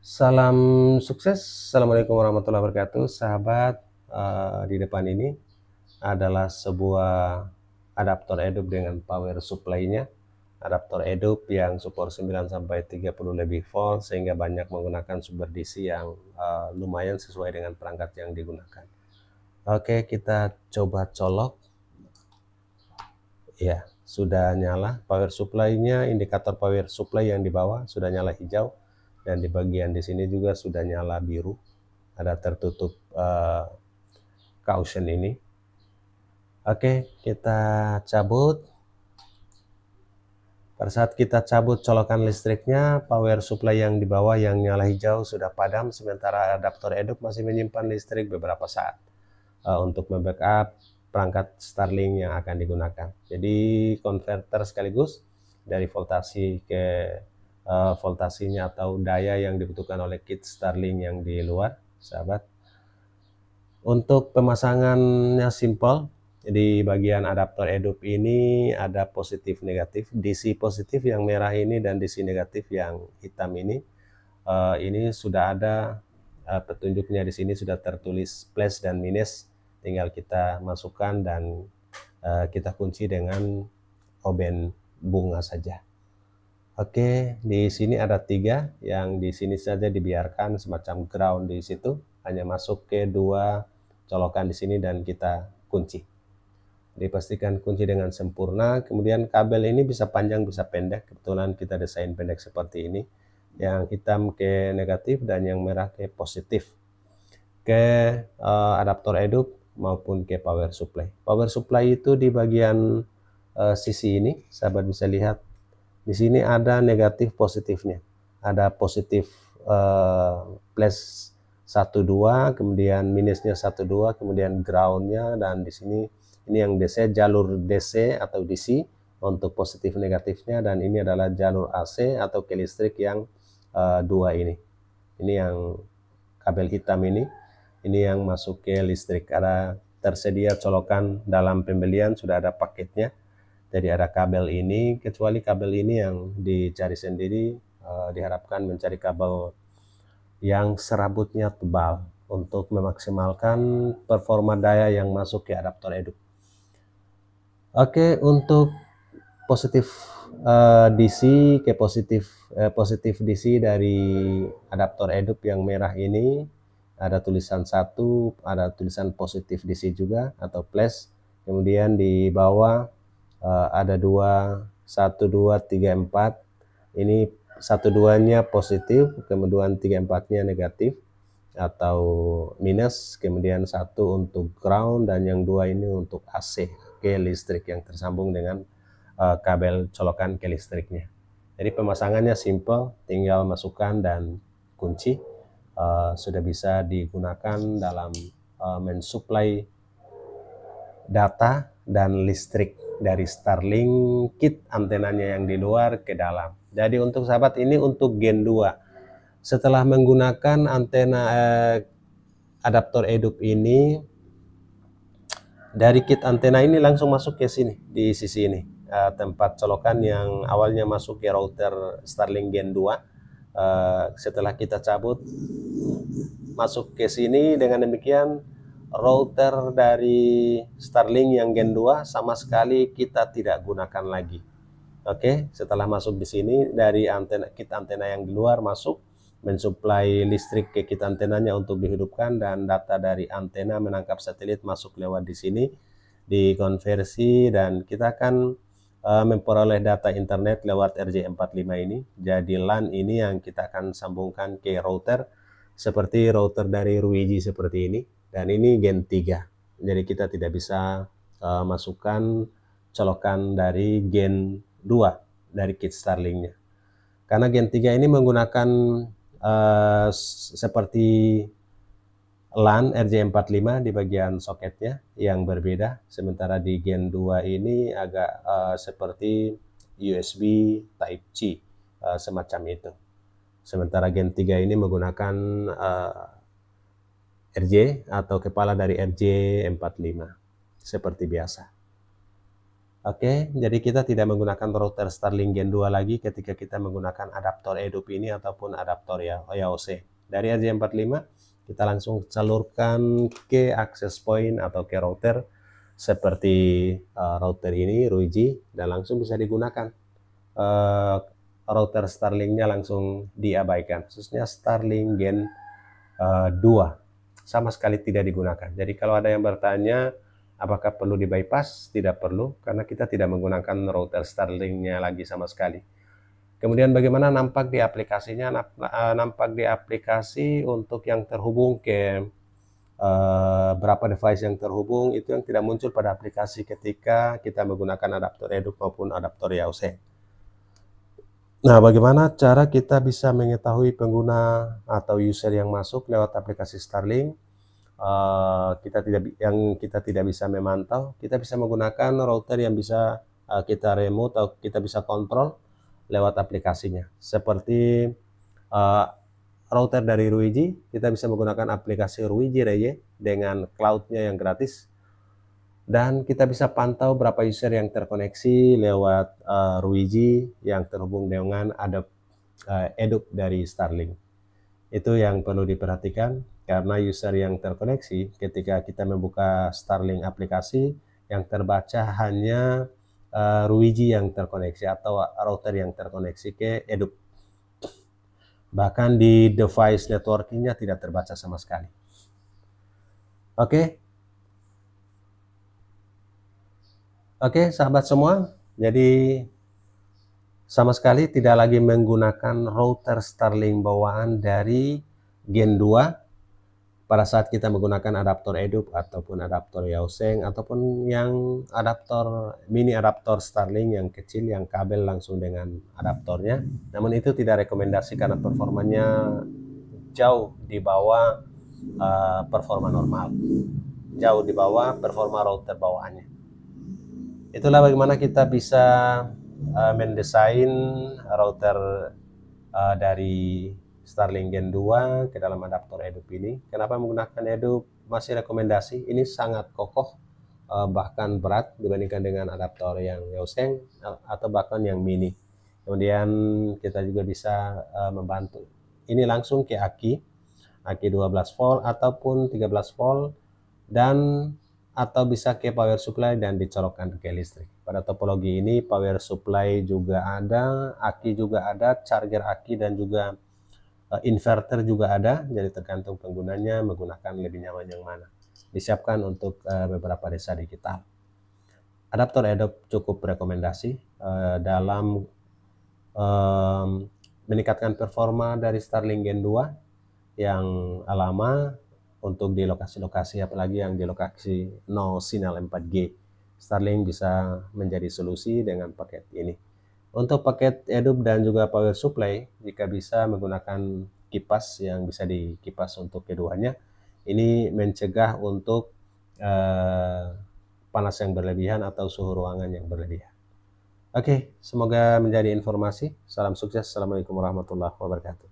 Salam sukses, Assalamualaikum warahmatullahi wabarakatuh. Sahabat, di depan ini adalah sebuah adaptor EDUP dengan power supply-nya. Adaptor EDUP yang support 9 sampai 30 lebih volt sehingga banyak menggunakan sumber DC yang lumayan sesuai dengan perangkat yang digunakan. Oke, kita coba colok. Ya, sudah nyala power supply-nya, indikator power supply yang di bawah sudah nyala hijau. Dan di bagian di sini juga sudah nyala biru, ada tertutup caution ini. Oke, kita cabut. Pada saat kita cabut colokan listriknya, power supply yang di bawah yang nyala hijau sudah padam, sementara adaptor EDUP masih menyimpan listrik beberapa saat untuk membackup perangkat Starlink yang akan digunakan. Jadi konverter sekaligus dari voltasi ke voltasinya atau daya yang dibutuhkan oleh kit Starlink yang di luar, sahabat. Untuk pemasangannya simple. Di bagian adaptor EDUP ini ada positif negatif, DC positif yang merah ini dan DC negatif yang hitam ini. Ini sudah ada petunjuknya di sini, sudah tertulis plus dan minus. Tinggal kita masukkan dan kita kunci dengan oben bunga saja. Oke, di sini ada 3, yang di sini saja dibiarkan semacam ground di situ, hanya masuk ke 2 colokan di sini dan kita kunci. Dipastikan kunci dengan sempurna. Kemudian kabel ini bisa panjang bisa pendek, kebetulan kita desain pendek seperti ini, yang hitam ke negatif dan yang merah ke positif, ke adaptor EDUP maupun ke power supply. Power supply itu di bagian sisi ini, sahabat bisa lihat. Di sini ada negatif positifnya, ada positif plus 1,2, kemudian minusnya 1,2, kemudian groundnya, dan di sini ini yang DC, jalur DC atau DC untuk positif negatifnya, dan ini adalah jalur AC atau ke listrik yang 2 ini. Ini yang kabel hitam ini yang masuk ke listrik. Ada tersedia colokan dalam pembelian, sudah ada paketnya. Jadi ada kabel ini, kecuali kabel ini yang dicari sendiri, diharapkan mencari kabel yang serabutnya tebal untuk memaksimalkan performa daya yang masuk ke adaptor EDUP. Oke, untuk positif DC ke positif DC dari adaptor EDUP yang merah ini ada tulisan 1, ada tulisan positif DC juga atau plus. Kemudian di bawah ada 2, 1, 2, 3, 4. Ini 1, 2-nya positif, kemudian 3, 4-nya negatif atau minus, kemudian 1 untuk ground, dan yang 2 ini untuk AC ke listrik yang tersambung dengan kabel colokan ke listriknya. Jadi pemasangannya simple, tinggal masukkan dan kunci. Sudah bisa digunakan dalam mensuplai data dan listrik dari Starlink kit antenanya yang di luar ke dalam. Jadi untuk sahabat, ini untuk Gen 2. Setelah menggunakan antena adaptor EDUP ini, dari kit antena ini langsung masuk ke sini, di sisi ini, tempat colokan yang awalnya masuk ke router Starlink Gen 2. Setelah kita cabut, masuk ke sini. Dengan demikian router dari Starlink yang Gen 2 sama sekali kita tidak gunakan lagi. Oke, setelah masuk di sini, dari antena kit antena yang di luar masuk, mensuplai listrik ke kit antenanya untuk dihidupkan, dan data dari antena menangkap satelit masuk lewat di sini, dikonversi, dan kita akan memperoleh data internet lewat RJ45 ini. Jadi LAN ini yang kita akan sambungkan ke router, seperti router dari Ruiji seperti ini, dan ini Gen 3. Jadi kita tidak bisa masukkan colokan dari Gen 2 dari kit Starlinknya, karena Gen 3 ini menggunakan seperti LAN RJ45 di bagian soketnya yang berbeda, sementara di Gen 2 ini agak seperti USB Type-C, semacam itu. Sementara Gen 3 ini menggunakan RJ atau kepala dari RJ45 seperti biasa. Oke, jadi kita tidak menggunakan router Starlink Gen 2 lagi ketika kita menggunakan adaptor EDUP ini ataupun adaptor YOC. Dari RJ45 kita langsung salurkan ke access point atau ke router seperti router ini Ruiji, dan langsung bisa digunakan. Router Starlinknya langsung diabaikan, khususnya Starlink Gen 2 sama sekali tidak digunakan. Jadi kalau ada yang bertanya apakah perlu di bypass? Tidak perlu, karena kita tidak menggunakan router Starlink-nya lagi sama sekali. Kemudian bagaimana nampak di aplikasinya? Nampak di aplikasi untuk yang terhubung ke berapa device yang terhubung, itu yang tidak muncul pada aplikasi ketika kita menggunakan adaptor EDUP maupun adaptor YOC. Nah, bagaimana cara kita bisa mengetahui pengguna atau user yang masuk lewat aplikasi Starlink? Kita tidak bisa memantau, kita bisa menggunakan router yang bisa kita remote atau kita bisa kontrol lewat aplikasinya. Seperti router dari Ruiji, kita bisa menggunakan aplikasi Ruiji Reye dengan cloud-nya yang gratis, dan kita bisa pantau berapa user yang terkoneksi lewat Ruiji yang terhubung dengan EDUP dari Starlink. Itu yang perlu diperhatikan, karena user yang terkoneksi ketika kita membuka Starlink aplikasi, yang terbaca hanya Ruiji yang terkoneksi atau router yang terkoneksi ke EDUP. Bahkan di device networkingnya tidak terbaca sama sekali. Oke, sahabat semua, jadi sama sekali tidak lagi menggunakan router Starlink bawaan dari Gen 2 pada saat kita menggunakan adaptor EDUP ataupun adaptor Yaoseng ataupun yang mini adaptor Starlink yang kecil yang kabel langsung dengan adaptornya. Namun itu tidak rekomendasi karena performanya jauh di bawah performa normal, jauh di bawah performa router bawaannya. Itulah bagaimana kita bisa mendesain router dari Starlink Gen 2 ke dalam adaptor EDUP ini. Kenapa menggunakan EDUP? Masih rekomendasi, ini sangat kokoh, bahkan berat dibandingkan dengan adaptor yang Yaoseng atau bahkan yang mini. Kemudian kita juga bisa membantu. Ini langsung ke aki 12 volt ataupun 13 volt, dan atau bisa ke power supply dan dicolokkan ke listrik. Pada topologi ini power supply juga ada, aki juga ada, charger aki dan juga inverter juga ada. Jadi tergantung penggunanya menggunakan lebih nyaman yang mana. Disiapkan untuk beberapa desa digital. Adaptor EDUP cukup rekomendasi dalam meningkatkan performa dari Starlink Gen 2 yang lama untuk di lokasi-lokasi, apalagi yang di lokasi no sinyal 4G. Starlink bisa menjadi solusi dengan paket ini. Untuk paket EDUP dan juga power supply, jika bisa menggunakan kipas yang bisa dikipas untuk keduanya, ini mencegah untuk panas yang berlebihan atau suhu ruangan yang berlebihan. Oke, semoga menjadi informasi. Salam sukses. Assalamualaikum warahmatullahi wabarakatuh.